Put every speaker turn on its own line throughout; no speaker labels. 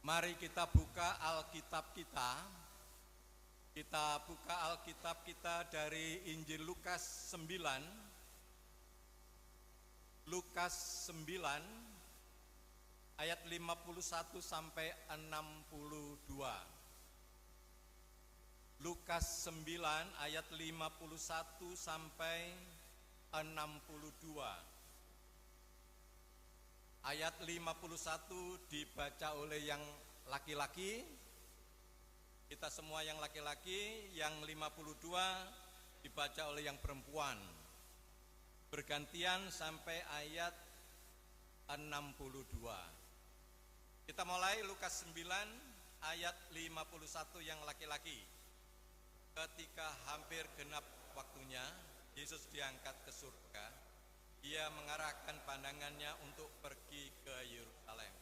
Mari kita buka Alkitab kita. Kita buka Alkitab kita dari Injil Lukas 9. Lukas 9 ayat 51 sampai 62. Lukas 9 ayat 51 sampai 62. Ayat 51 dibaca oleh yang laki-laki, kita semua yang laki-laki, yang 52 dibaca oleh yang perempuan. Bergantian sampai ayat 62. Kita mulai Lukas 9 ayat 51 yang laki-laki. Ketika hampir genap waktunya, Yesus diangkat ke surga. Ia mengarahkan pandangannya untuk pergi ke Yerusalem.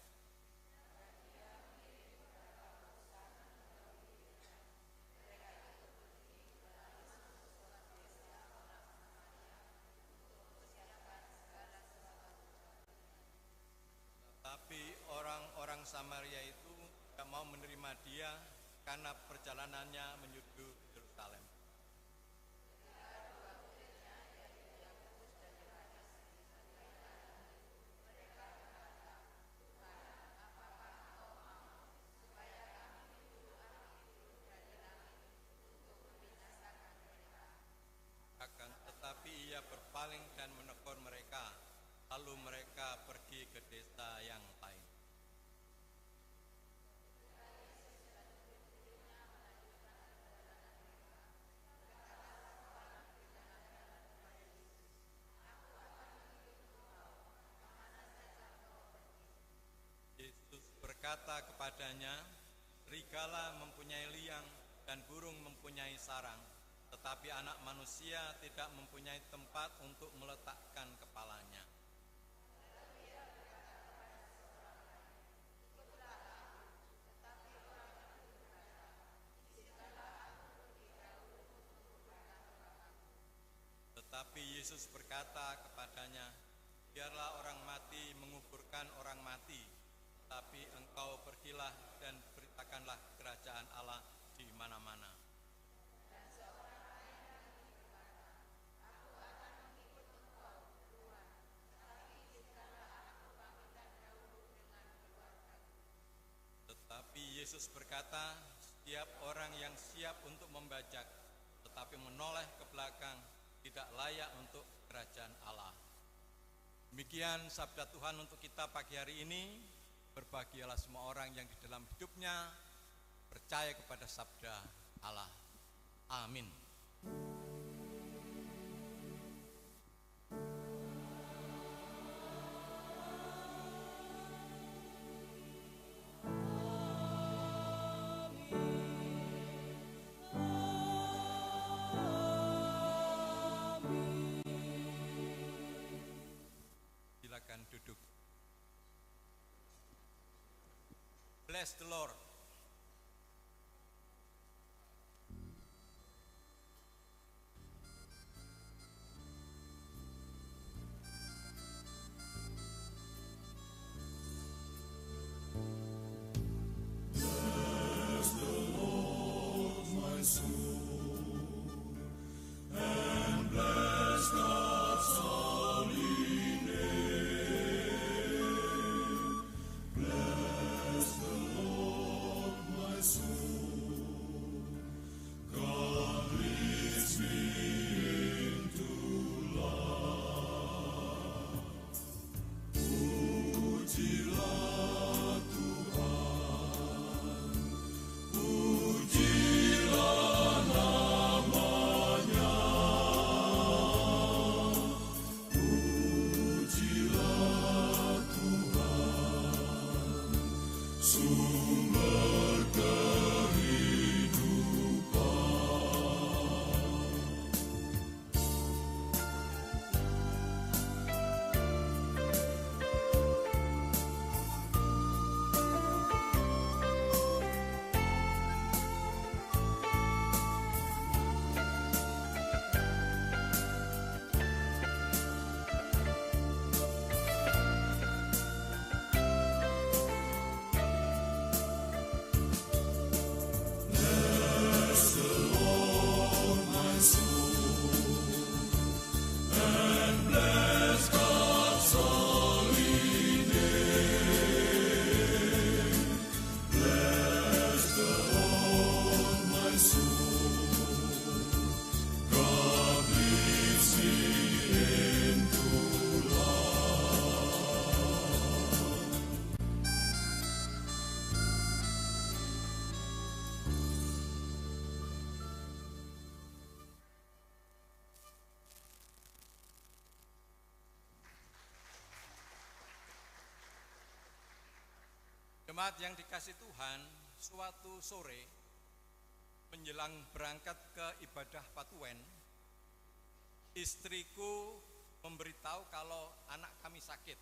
Tapi orang-orang Samaria itu tidak mau menerima dia karena perjalanannya menuju Yerusalem. Tetapi ia berpaling dan menegur mereka, lalu mereka pergi ke desa yang lain. Yesus berkata kepadanya, serigala mempunyai liang dan burung mempunyai sarang, tetapi anak manusia tidak mempunyai tempat untuk meletakkan kepalanya. Tetapi Yesus berkata kepadanya, biarlah orang mati menguburkan orang mati, tapi engkau pergilah dan beritakanlah kerajaan Allah di mana-mana. Tetapi Yesus berkata, setiap orang yang siap untuk membajak, tetapi menoleh ke belakang, tidak layak untuk kerajaan Allah. Demikian sabda Tuhan untuk kita pagi hari ini. Berbahagialah semua orang yang di dalam hidupnya percaya kepada sabda Allah. Amin. Silakan duduk. Bless the Lord.
Bless the Lord, my soul, and bless God's holy name. Bless the Lord, my soul. God leads me into life. Pujilah Tuhan, pujilah namanya. Pujilah Tuhan, sumber kehidupan.
Jemaat yang dikasih Tuhan, suatu sore menjelang berangkat ke ibadah Patuen, istriku memberitahu kalau anak kami sakit,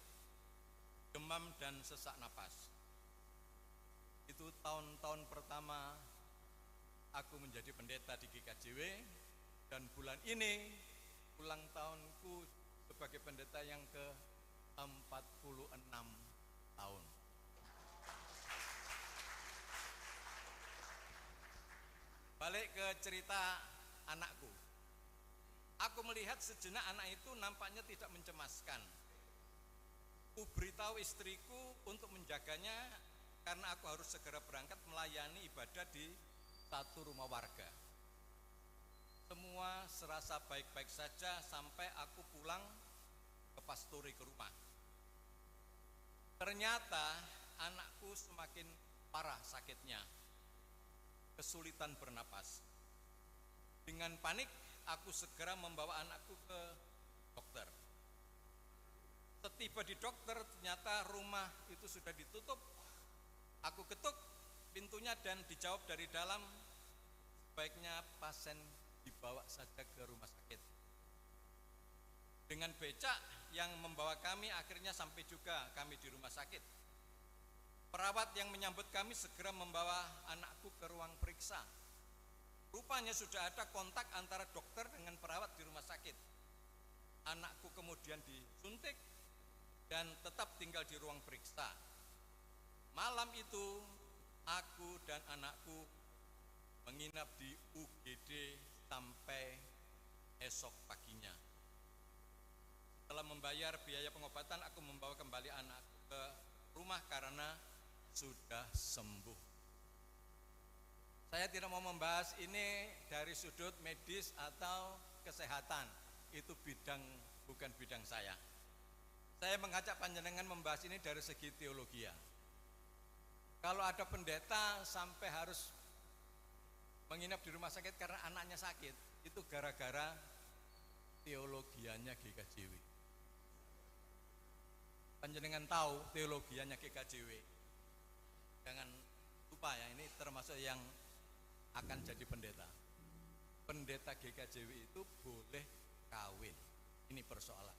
demam dan sesak napas. Itu tahun-tahun pertama aku menjadi pendeta di GKJW, dan bulan ini ulang tahunku sebagai pendeta yang ke-46 tahun. Balik ke cerita anakku. Aku melihat sejenak anak itu nampaknya tidak mencemaskan. Ku beritahu istriku untuk menjaganya karena aku harus segera berangkat melayani ibadah di satu rumah warga. Semua serasa baik-baik saja sampai aku pulang ke pastori ke rumah. Ternyata anakku semakin parah sakitnya, kesulitan bernapas. Dengan panik, aku segera membawa anakku ke dokter. Setiba di dokter, ternyata rumah itu sudah ditutup. Aku ketuk pintunya dan dijawab dari dalam, sebaiknya pasien dibawa saja ke rumah sakit. Dengan becak yang membawa kami, akhirnya sampai juga kami di rumah sakit. Perawat yang menyambut kami segera membawa anakku ke ruang periksa. Rupanya sudah ada kontak antara dokter dengan perawat di rumah sakit. Anakku kemudian disuntik dan tetap tinggal di ruang periksa. Malam itu aku dan anakku menginap di UGD sampai esok paginya. Setelah membayar biaya pengobatan, aku membawa kembali anakku ke rumah karena sudah sembuh. Saya tidak mau membahas ini dari sudut medis atau kesehatan. Itu bukan bidang saya. Saya mengajak panjenengan membahas ini dari segi teologi. Kalau ada pendeta sampai harus menginap di rumah sakit karena anaknya sakit, itu gara-gara teologianya GKJW. Panjenengan tahu teologianya GKJW. Jangan lupa ya, ini termasuk yang akan jadi pendeta. Pendeta GKJW itu boleh kawin. Ini persoalan.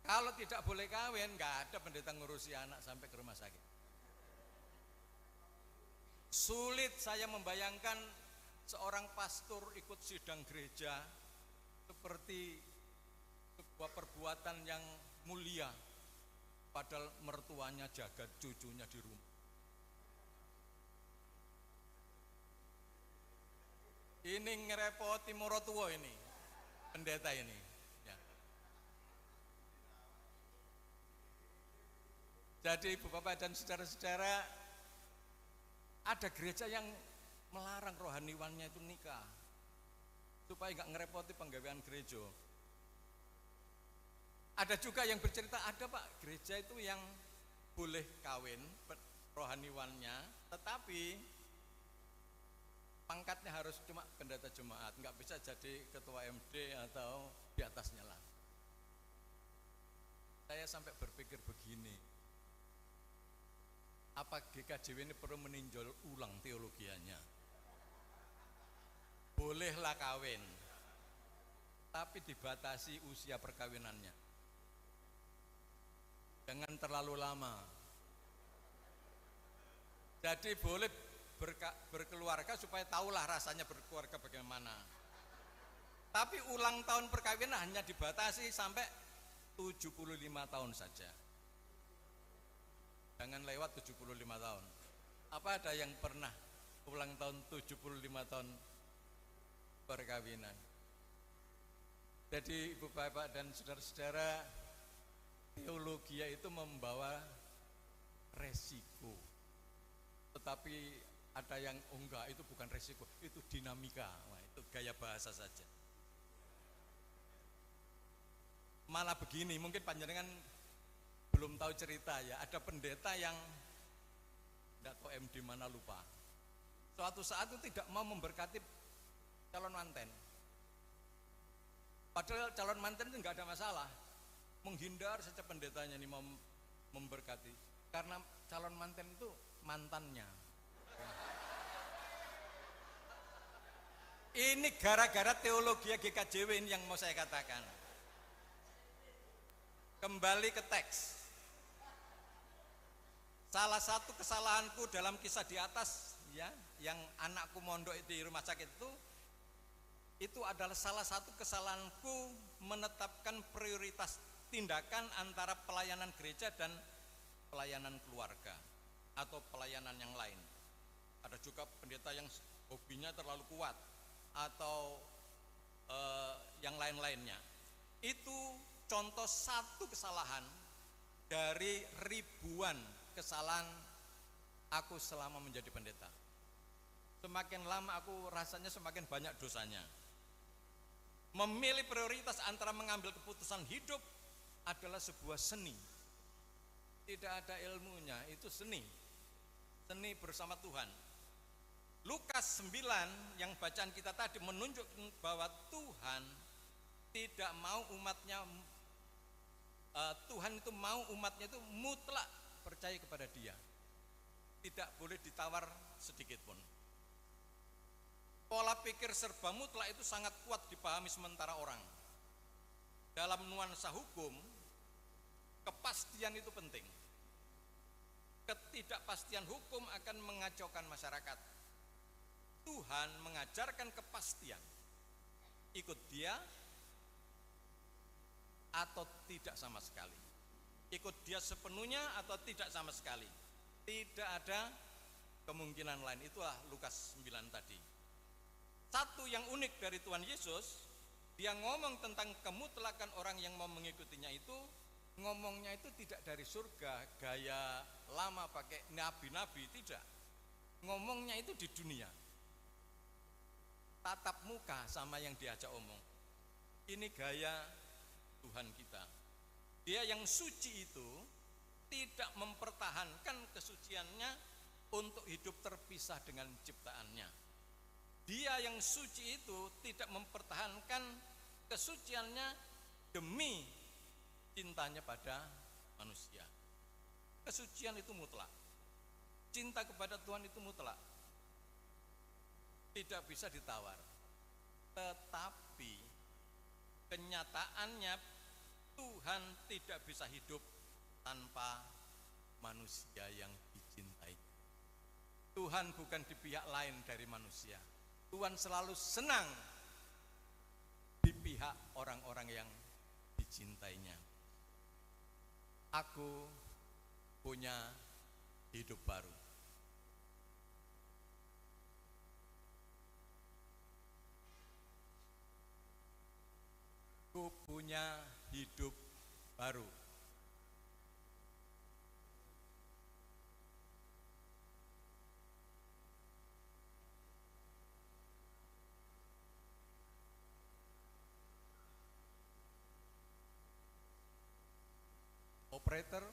Kalau tidak boleh kawin, nggak ada pendeta ngurusi anak sampai ke rumah sakit. Sulit saya membayangkan seorang pastor ikut sidang gereja seperti sebuah perbuatan yang mulia, padahal mertuanya jaga cucunya di rumah. Ini ngerepoti morotua ini, pendeta ini. Ya. Jadi Ibu Bapak dan saudara-saudara, ada gereja yang melarang rohaniwannya itu nikah, supaya nggak ngerepoti penggawean gereja. Ada juga yang bercerita, ada Pak, gereja itu yang boleh kawin rohaniwannya, tetapi pangkatnya harus cuma pendeta jemaat, nggak bisa jadi ketua MD atau di atasnya lah. Saya sampai berpikir begini, apa GKJW ini perlu meninjau ulang teologianya? Bolehlah kawin, tapi dibatasi usia perkawinannya. Jangan terlalu lama. Jadi boleh berkeluarga supaya tahulah rasanya berkeluarga bagaimana. Tapi ulang tahun perkawinan hanya dibatasi sampai 75 tahun saja. Jangan lewat 75 tahun. Apa ada yang pernah ulang tahun 75 tahun perkawinan? Jadi Ibu Bapak dan saudara-saudara, teologi itu membawa resiko. Tetapi ada yang enggak, itu bukan resiko, itu dinamika. Wah, itu gaya bahasa saja. Malah begini, mungkin panjenengan belum tahu cerita ya, ada pendeta yang tidak tahu MD mana lupa. Suatu saat itu tidak mau memberkati calon manten. Padahal calon manten itu enggak ada masalah. Menghindar saja pendetanya ini mau memberkati. Karena calon manten itu mantannya. Ini gara-gara teologi GKJW ini yang mau saya katakan. Kembali ke teks. Salah satu kesalahanku dalam kisah di atas, ya, yang anakku mondok di rumah sakit itu adalah salah satu kesalahanku menetapkan prioritas tindakan antara pelayanan gereja dan pelayanan keluarga atau pelayanan yang lain. Ada juga pendeta yang hobinya terlalu kuat atau yang lain-lainnya. Itu contoh satu kesalahan dari ribuan kesalahan aku selama menjadi pendeta. Semakin lama aku rasanya semakin banyak dosanya. Memilih prioritas antara mengambil keputusan hidup adalah sebuah seni. Tidak ada ilmunya, itu seni. Seni bersama Tuhan. Lukas 9 yang bacaan kita tadi menunjukkan bahwa Tuhan tidak mau umatnya, Tuhan itu mau umatnya itu mutlak percaya kepada Dia. Tidak boleh ditawar sedikit pun. Pola pikir serba mutlak itu sangat kuat dipahami sementara orang. Dalam nuansa hukum, kepastian itu penting. Ketidakpastian hukum akan mengacaukan masyarakat. Tuhan mengajarkan kepastian. Ikut Dia atau tidak sama sekali. Ikut Dia sepenuhnya atau tidak sama sekali. Tidak ada kemungkinan lain. Itulah Lukas 9 tadi. Satu yang unik dari Tuhan Yesus, Dia ngomong tentang kemutlakan orang yang mau mengikutinya itu, ngomongnya itu tidak dari surga, gaya lama pakai nabi-nabi, tidak. Ngomongnya itu di dunia. Tatap muka sama yang diajak omong. Ini gaya Tuhan kita. Dia yang suci itu tidak mempertahankan kesuciannya untuk hidup terpisah dengan ciptaannya. Dia yang suci itu tidak mempertahankan kesuciannya demi cintanya pada manusia. Kesucian itu mutlak. Cinta kepada Tuhan itu mutlak. Tidak bisa ditawar. Tetapi kenyataannya Tuhan tidak bisa hidup tanpa manusia yang dicintai. Tuhan bukan di pihak lain dari manusia. Tuhan selalu senang di pihak orang-orang yang dicintainya. Aku punya hidup baru. Aku punya hidup baru. Operator,